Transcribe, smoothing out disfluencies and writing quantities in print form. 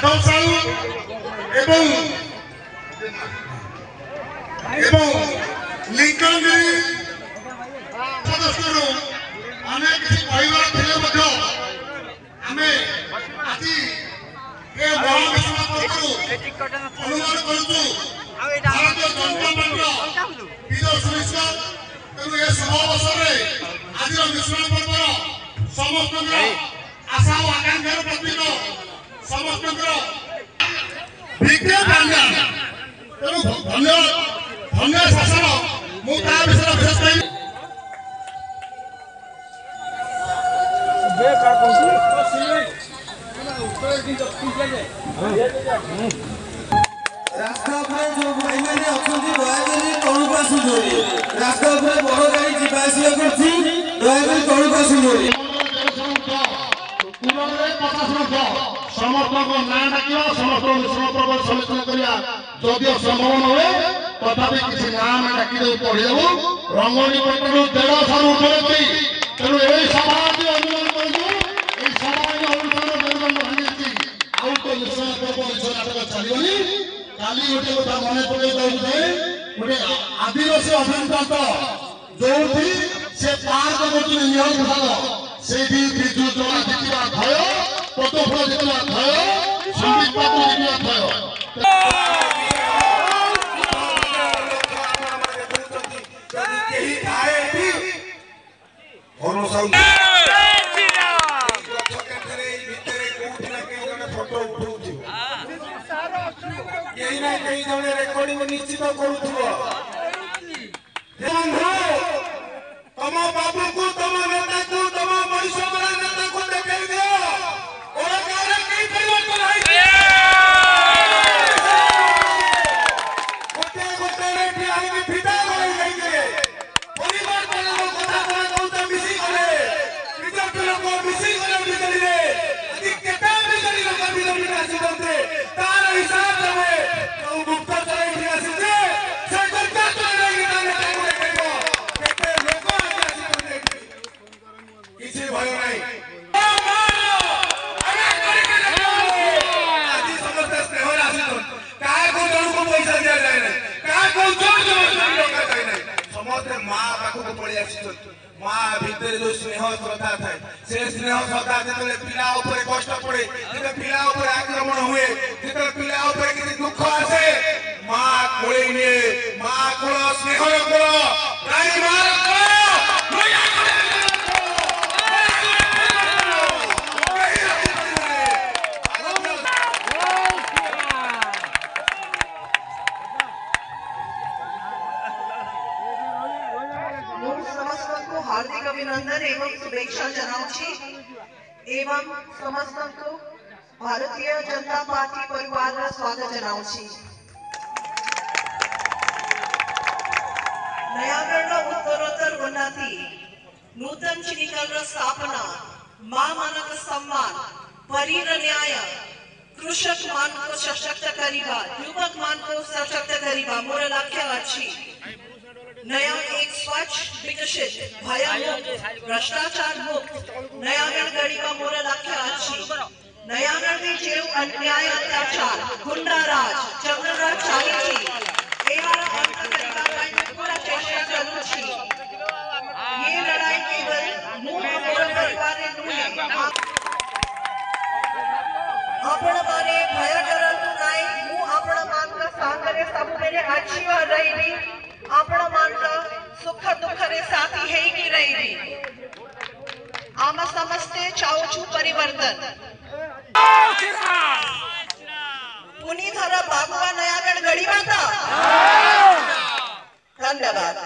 राघव साहू एवं लिंकन गिरी सदस्य आमे किसी कहबार थिले मध्य आमे आज ए महाविश्व पक्षरु अनुमान करूछु भारतीय जनता पार्टी विजय सुनिश्चित तेणु ए शुभ अवसर आज मिश्रण पर्वर समस्त आशा और आकांक्षार प्रतीक समस्त विज्ञान तेणु धन्य धन्य शासन मुझे विषय विशेष कही रास्ता जो भाई मैंने अच्छी दयाकोरी तौक आसुरी रास्ता बड़ गाड़ी जावासिया कर समस्त ना डाक समस्त मिश्रण पर्व समेषण करा जदि संभव न हुए तथापि किसी नाम डाकी पढ़ीदेव रंगनी पटर 150 ऊपर तेणु यही सभा अनुमान करूँ सभा अनुष्ठान मेरुदंड भांगी आउ तो मिश्रण पर्व नाटक चलनी काली गोटे कथा मन पड़े गोटे आदिवासी अभिनेता जो से पार्क कर निहल भाग से विद्युत चला देखा भय पदफल देखा भय संदीप बाबू देखा भय रेकर्डिंग निश्चित करूथुबो तम बाबू को तम नेता को तम मनुष्य बड़ा नेता को देखाई दियो ओरा कारण कई परिवर्तन है गोटे गोटे रेटी आई के फिदा होई गई के परिवर्तन रो कथा कहू त मिसी करे रिजल्ट लोग मिसी करे बिजली रे यदि केटा बिजली लोग बिजली ना सिदते तार हिसाब देवे तो गुप्ता चले भी आसी से सरकार तो नहीं नेता को देखाइबो केते लोग किसी भय नहीं आज समस्त स्नेह राशि काय को जन को पैसा दिया जाए नहीं काय को जन जबरदस्ती लोग जाए नहीं समस्त मां पाखु को पड़ी आसी मां भीतर जो स्नेह श्रद्धा थाए से स्नेह श्रद्धा जेतले पिला ऊपर कष्ट पड़े जेते पिला ऊपर आक्रमण हुए जेते पिला ऊपर किसी दुख आसे मां कोळे ने मां कोळ स्नेह कोळ प्राणी मार हार्दिक अभिनंदन एवं शुभेच्छा जनाऊची एवं समस्त को भारतीय जनता पार्टी परिवार स्वागत जनाऊची नयागढ़ उत्तरोत्तर उन्नति नूतन चिनिकल स्थापना मां मानक सम्मान परीर न्याय कृषक मान को सशक्त करीबा युवक मान को सशक्त करीबा मोर लक्ष्य अच्छी नया एक स्वच्छ विकसित भयमुक्त भ्रष्टाचार मुक्त नयागढ़ गढ़ी का मोर लक्ष्य अच्छी नयागढ़ में जो अन्याय अत्याचार गुंडा राज जंगल राज चाली थी एवार अंत करीबा का पूरा चेष्टा चालू थी ये लड़ाई केवल मूल मोर परिवार ने नुहे आपण माने भय करतु नाही मु आपण मान का सांगरे सब मेरे अच्छी हो रही आपण मान का सुख दुख रे साथी है की रही आम समस्ते चाहू छु परिवर्तन पुनी धर बाबुआ नयागढ़ गढ़ी माता धन्यवाद।